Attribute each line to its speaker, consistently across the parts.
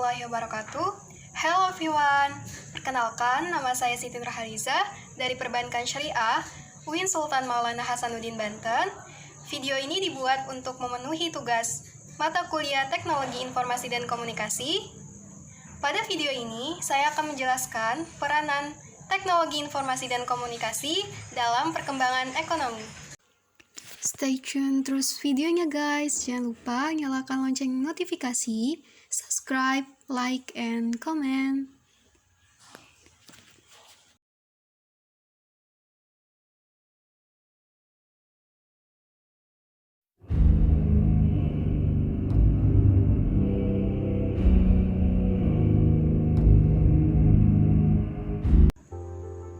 Speaker 1: warahmatullahi wabarakatuh. Hello everyone, perkenalkan nama saya Siti Nurhaliza dari Perbankan Syariah UIN Sultan Maulana Hasanuddin Banten. Video ini dibuat untuk memenuhi tugas mata kuliah Teknologi Informasi dan Komunikasi. Pada video ini, saya akan menjelaskan peranan teknologi informasi dan komunikasi dalam perkembangan ekonomi. Stay tune terus videonya guys. Jangan lupa nyalakan lonceng notifikasi, subscribe, like, and comment.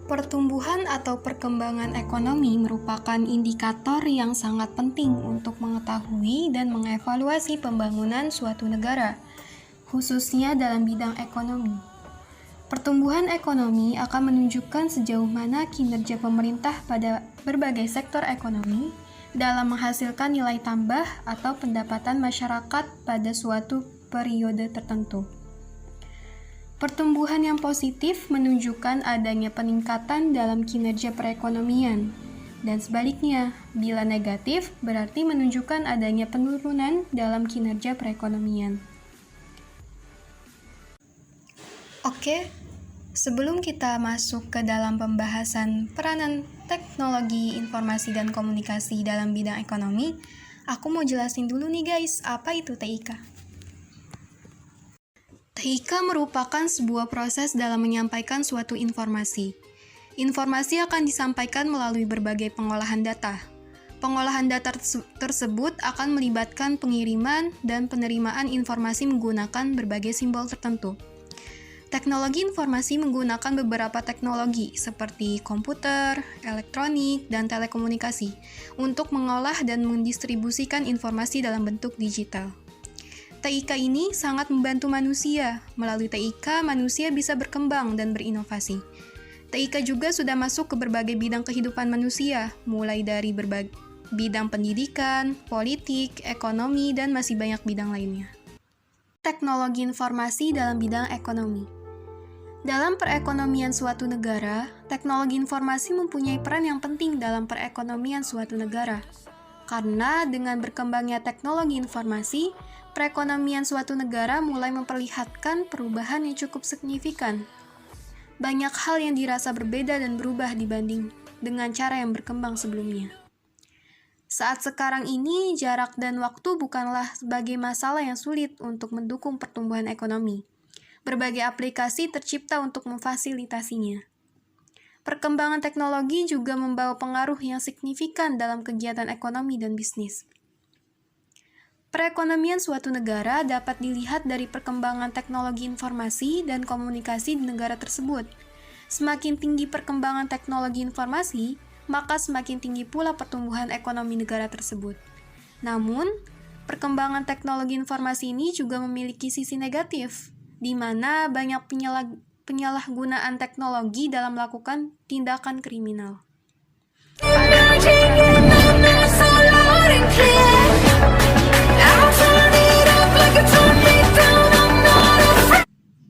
Speaker 1: Pertumbuhan atau perkembangan ekonomi merupakan indikator yang sangat penting untuk mengetahui dan mengevaluasi pembangunan suatu negara, khususnya dalam bidang ekonomi. Pertumbuhan ekonomi akan menunjukkan sejauh mana kinerja pemerintah pada berbagai sektor ekonomi dalam menghasilkan nilai tambah atau pendapatan masyarakat pada suatu periode tertentu. Pertumbuhan yang positif menunjukkan adanya peningkatan dalam kinerja perekonomian, dan sebaliknya, bila negatif berarti menunjukkan adanya penurunan dalam kinerja perekonomian. Oke, sebelum kita masuk ke dalam pembahasan peranan teknologi informasi dan komunikasi dalam bidang ekonomi, aku mau jelasin dulu nih guys, apa itu TIK? TIK merupakan sebuah proses dalam menyampaikan suatu informasi. Informasi akan disampaikan melalui berbagai pengolahan data. Pengolahan data tersebut akan melibatkan pengiriman dan penerimaan informasi menggunakan berbagai simbol tertentu. Teknologi informasi menggunakan beberapa teknologi seperti komputer, elektronik, dan telekomunikasi untuk mengolah dan mendistribusikan informasi dalam bentuk digital. TIK ini sangat membantu manusia. Melalui TIK, manusia bisa berkembang dan berinovasi. TIK juga sudah masuk ke berbagai bidang kehidupan manusia, mulai dari bidang pendidikan, politik, ekonomi, dan masih banyak bidang lainnya. Teknologi informasi dalam bidang ekonomi. Dalam perekonomian suatu negara, teknologi informasi mempunyai peran yang penting dalam perekonomian suatu negara. Karena dengan berkembangnya teknologi informasi, perekonomian suatu negara mulai memperlihatkan perubahan yang cukup signifikan. Banyak hal yang dirasa berbeda dan berubah dibanding dengan cara yang berkembang sebelumnya. Saat sekarang ini, jarak dan waktu bukanlah sebagai masalah yang sulit untuk mendukung pertumbuhan ekonomi. Berbagai aplikasi tercipta untuk memfasilitasinya. Perkembangan teknologi juga membawa pengaruh yang signifikan dalam kegiatan ekonomi dan bisnis. Perekonomian suatu negara dapat dilihat dari perkembangan teknologi informasi dan komunikasi di negara tersebut. Semakin tinggi perkembangan teknologi informasi, maka semakin tinggi pula pertumbuhan ekonomi negara tersebut. Namun, perkembangan teknologi informasi ini juga memiliki sisi negatif, di mana banyak penyalahgunaan teknologi dalam melakukan tindakan kriminal.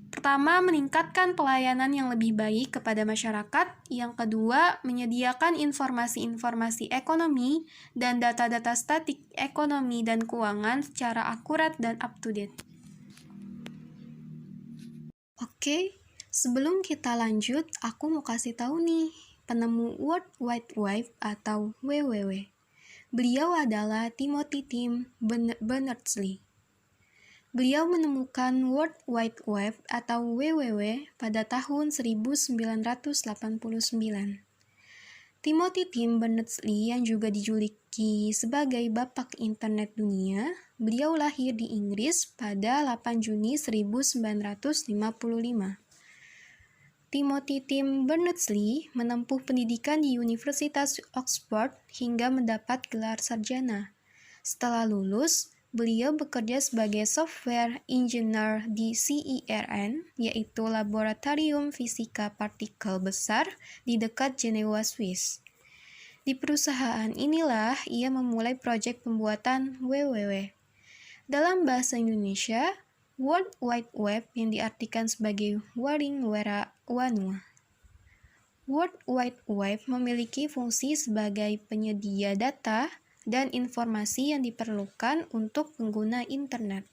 Speaker 1: Pertama, meningkatkan pelayanan yang lebih baik kepada masyarakat. Yang kedua, menyediakan informasi-informasi ekonomi dan data-data statik ekonomi dan keuangan secara akurat dan up-to-date. Oke, sebelum kita lanjut, aku mau kasih tahu nih, penemu World Wide Web atau WWW. Beliau adalah Timothy Tim Berners-Lee. Beliau menemukan World Wide Web atau WWW pada tahun 1989. Timothy Tim Berners-Lee yang juga dijuluki sebagai Bapak Internet Dunia, beliau lahir di Inggris pada 8 Juni 1955. Timothy Tim Berners-Lee menempuh pendidikan di Universitas Oxford hingga mendapat gelar sarjana. Setelah lulus, beliau bekerja sebagai software engineer di CERN, yaitu Laboratorium Fisika Partikel Besar di dekat Jenewa, Swiss. Di perusahaan inilah ia memulai proyek pembuatan WWW. Dalam bahasa Indonesia, World Wide Web yang diartikan sebagai Waring Wera Wanua. World Wide Web memiliki fungsi sebagai penyedia data dan informasi yang diperlukan untuk pengguna internet.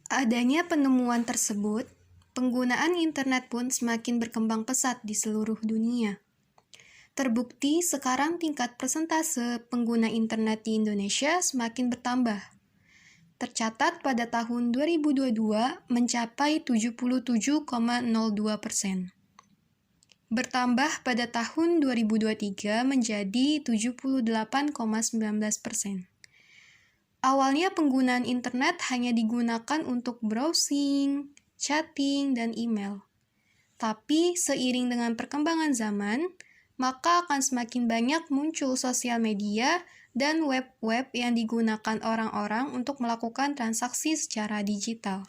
Speaker 1: Adanya penemuan tersebut, penggunaan internet pun semakin berkembang pesat di seluruh dunia. Terbukti sekarang tingkat persentase pengguna internet di Indonesia semakin bertambah. Tercatat pada tahun 2022 mencapai 77,02%. Bertambah pada tahun 2023 menjadi 78,19%. Awalnya penggunaan internet hanya digunakan untuk browsing, chatting, dan email. Tapi seiring dengan perkembangan zaman, maka akan semakin banyak muncul sosial media dan web-web yang digunakan orang-orang untuk melakukan transaksi secara digital.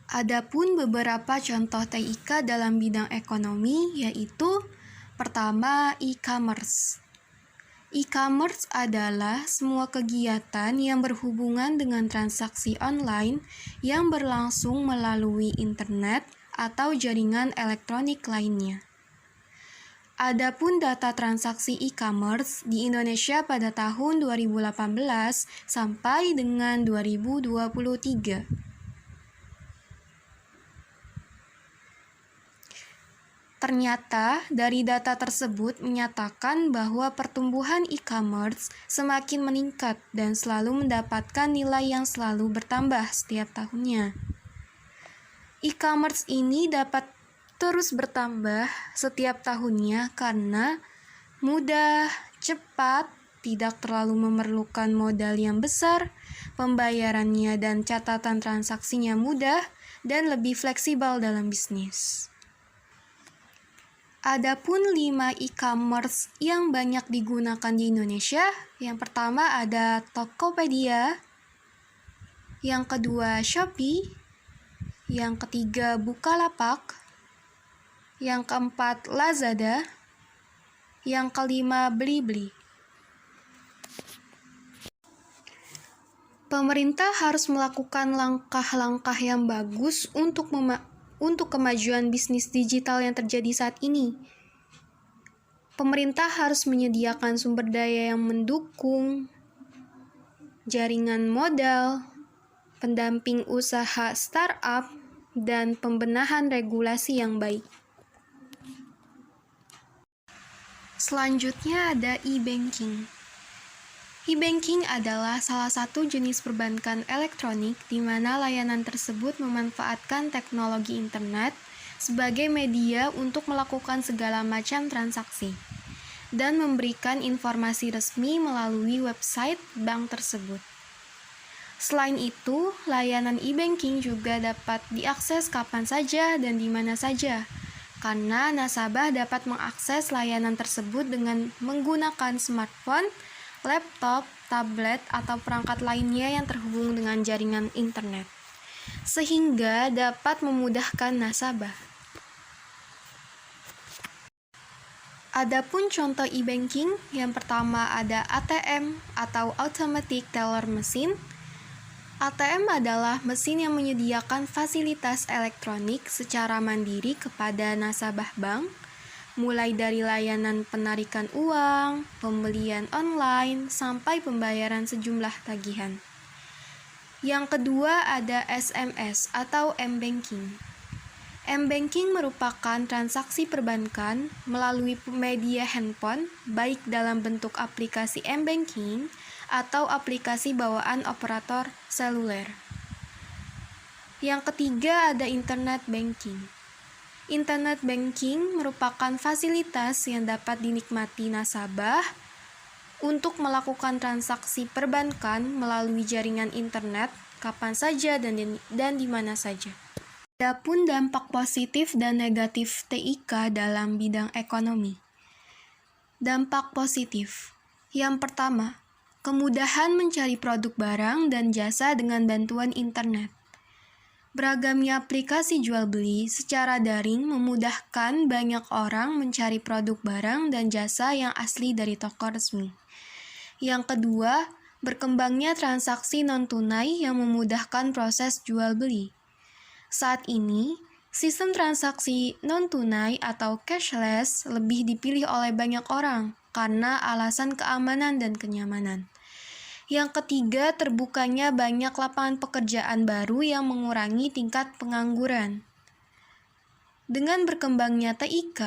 Speaker 1: Adapun beberapa contoh TIK dalam bidang ekonomi yaitu pertama, e-commerce. E-commerce adalah semua kegiatan yang berhubungan dengan transaksi online yang berlangsung melalui internet atau jaringan elektronik lainnya. Adapun data transaksi e-commerce di Indonesia pada tahun 2018 sampai dengan 2023. Ternyata, dari data tersebut menyatakan bahwa pertumbuhan e-commerce semakin meningkat dan selalu mendapatkan nilai yang selalu bertambah setiap tahunnya. E-commerce ini dapat terus bertambah setiap tahunnya karena mudah, cepat, tidak terlalu memerlukan modal yang besar, pembayarannya dan catatan transaksinya mudah, dan lebih fleksibel dalam bisnis. Adapun 5 e-commerce yang banyak digunakan di Indonesia, yang pertama ada Tokopedia, yang kedua Shopee, yang ketiga Bukalapak, yang keempat Lazada, yang kelima Blibli. Pemerintah harus melakukan langkah-langkah yang bagus untuk kemajuan bisnis digital yang terjadi saat ini. Pemerintah harus menyediakan sumber daya yang mendukung, jaringan modal, pendamping usaha startup, dan pembenahan regulasi yang baik. Selanjutnya ada e-banking. E-banking adalah salah satu jenis perbankan elektronik di mana layanan tersebut memanfaatkan teknologi internet sebagai media untuk melakukan segala macam transaksi dan memberikan informasi resmi melalui website bank tersebut. Selain itu, layanan e-banking juga dapat diakses kapan saja dan di mana saja, karena nasabah dapat mengakses layanan tersebut dengan menggunakan smartphone, laptop, tablet, atau perangkat lainnya yang terhubung dengan jaringan internet, sehingga dapat memudahkan nasabah. Adapun contoh e-banking, yang pertama ada ATM atau Automatic Teller Machine. ATM adalah mesin yang menyediakan fasilitas elektronik secara mandiri kepada nasabah bank, mulai dari layanan penarikan uang, pembelian online, sampai pembayaran sejumlah tagihan. Yang kedua ada SMS atau m-banking. M-banking merupakan transaksi perbankan melalui media handphone, baik dalam bentuk aplikasi m-banking atau aplikasi bawaan operator seluler. Yang ketiga ada internet banking. Internet banking merupakan fasilitas yang dapat dinikmati nasabah untuk melakukan transaksi perbankan melalui jaringan internet kapan saja dan di mana saja. Adapun dampak positif dan negatif TIK dalam bidang ekonomi. Dampak positif. Yang pertama, kemudahan mencari produk barang dan jasa dengan bantuan internet. Beragamnya aplikasi jual beli secara daring memudahkan banyak orang mencari produk barang dan jasa yang asli dari toko resmi. Yang kedua, berkembangnya transaksi non-tunai yang memudahkan proses jual-beli. Saat ini, sistem transaksi non-tunai atau cashless lebih dipilih oleh banyak orang karena alasan keamanan dan kenyamanan. Yang ketiga, terbukanya banyak lapangan pekerjaan baru yang mengurangi tingkat pengangguran. Dengan berkembangnya TIK,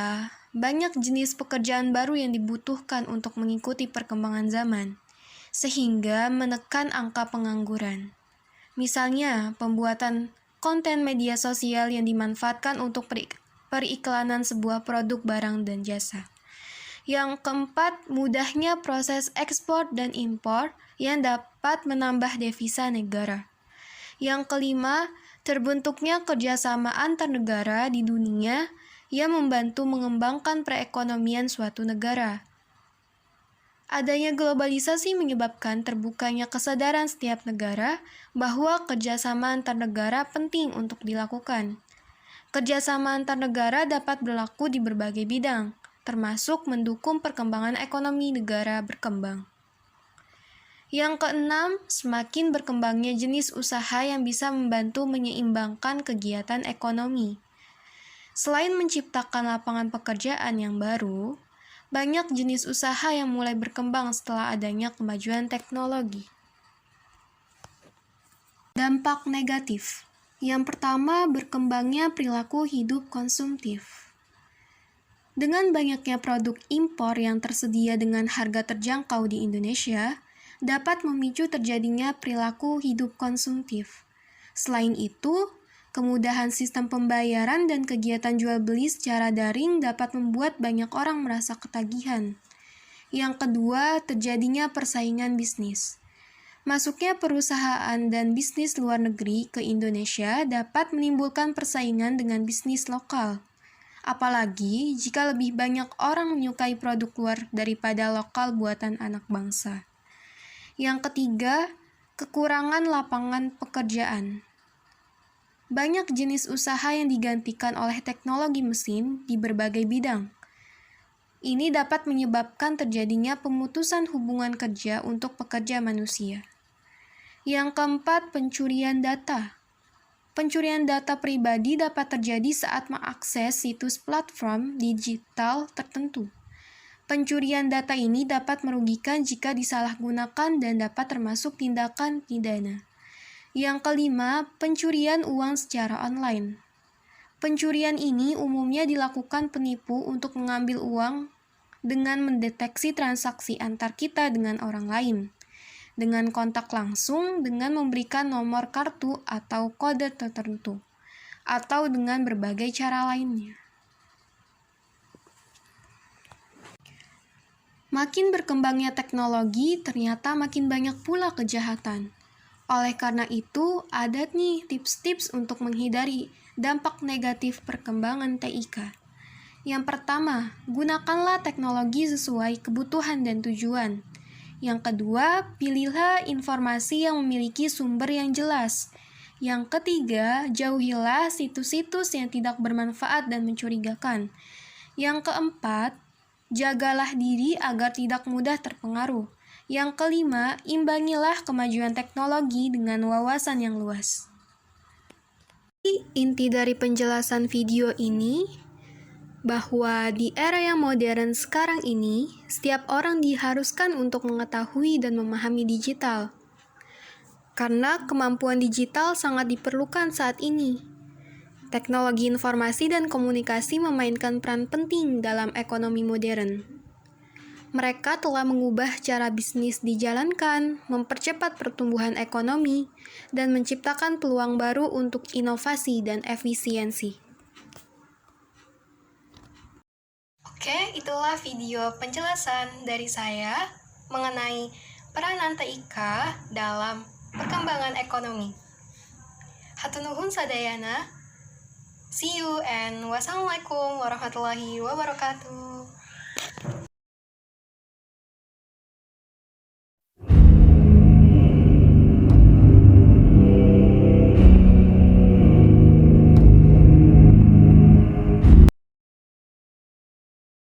Speaker 1: banyak jenis pekerjaan baru yang dibutuhkan untuk mengikuti perkembangan zaman, sehingga menekan angka pengangguran. Misalnya, pembuatan konten media sosial yang dimanfaatkan untuk periklanan sebuah produk barang dan jasa. Yang keempat, mudahnya proses ekspor dan impor yang dapat menambah devisa negara. Yang kelima, terbentuknya kerjasama antar negara di dunia yang membantu mengembangkan perekonomian suatu negara. Adanya globalisasi menyebabkan terbukanya kesadaran setiap negara bahwa kerjasama antar negara penting untuk dilakukan. Kerjasama antar negara dapat berlaku di berbagai bidang, termasuk mendukung perkembangan ekonomi negara berkembang. Yang keenam, semakin berkembangnya jenis usaha yang bisa membantu menyeimbangkan kegiatan ekonomi. Selain menciptakan lapangan pekerjaan yang baru, banyak jenis usaha yang mulai berkembang setelah adanya kemajuan teknologi. Dampak negatif. Yang pertama, berkembangnya perilaku hidup konsumtif. Dengan banyaknya produk impor yang tersedia dengan harga terjangkau di Indonesia, dapat memicu terjadinya perilaku hidup konsumtif. Selain itu, kemudahan sistem pembayaran dan kegiatan jual beli secara daring dapat membuat banyak orang merasa ketagihan. Yang kedua, terjadinya persaingan bisnis. Masuknya perusahaan dan bisnis luar negeri ke Indonesia dapat menimbulkan persaingan dengan bisnis lokal. Apalagi jika lebih banyak orang menyukai produk luar daripada lokal buatan anak bangsa. Yang ketiga, kekurangan lapangan pekerjaan. Banyak jenis usaha yang digantikan oleh teknologi mesin di berbagai bidang. Ini dapat menyebabkan terjadinya pemutusan hubungan kerja untuk pekerja manusia. Yang keempat, pencurian data. Pencurian data pribadi dapat terjadi saat mengakses situs platform digital tertentu. Pencurian data ini dapat merugikan jika disalahgunakan dan dapat termasuk tindakan pidana. Yang kelima, pencurian uang secara online. Pencurian ini umumnya dilakukan penipu untuk mengambil uang dengan mendeteksi transaksi antar kita dengan orang lain, dengan kontak langsung, dengan memberikan nomor kartu atau kode tertentu, atau dengan berbagai cara lainnya. Makin berkembangnya teknologi, ternyata makin banyak pula kejahatan. Oleh karena itu, ada nih tips-tips untuk menghindari dampak negatif perkembangan TIK. Yang pertama, gunakanlah teknologi sesuai kebutuhan dan tujuan. Yang kedua, pilihlah informasi yang memiliki sumber yang jelas. Yang ketiga, jauhilah situs-situs yang tidak bermanfaat dan mencurigakan. Yang keempat, jagalah diri agar tidak mudah terpengaruh. Yang kelima, imbangilah kemajuan teknologi dengan wawasan yang luas. Inti dari penjelasan video ini, bahwa di era yang modern sekarang ini, setiap orang diharuskan untuk mengetahui dan memahami digital. Karena kemampuan digital sangat diperlukan saat ini. Teknologi informasi dan komunikasi memainkan peran penting dalam ekonomi modern. Mereka telah mengubah cara bisnis dijalankan, mempercepat pertumbuhan ekonomi, dan menciptakan peluang baru untuk inovasi dan efisiensi. Oke, itulah video penjelasan dari saya mengenai peranan TIK dalam perkembangan ekonomi. Hatur nuhun sadayana. See you and wassalamualaikum warahmatullahi wabarakatuh.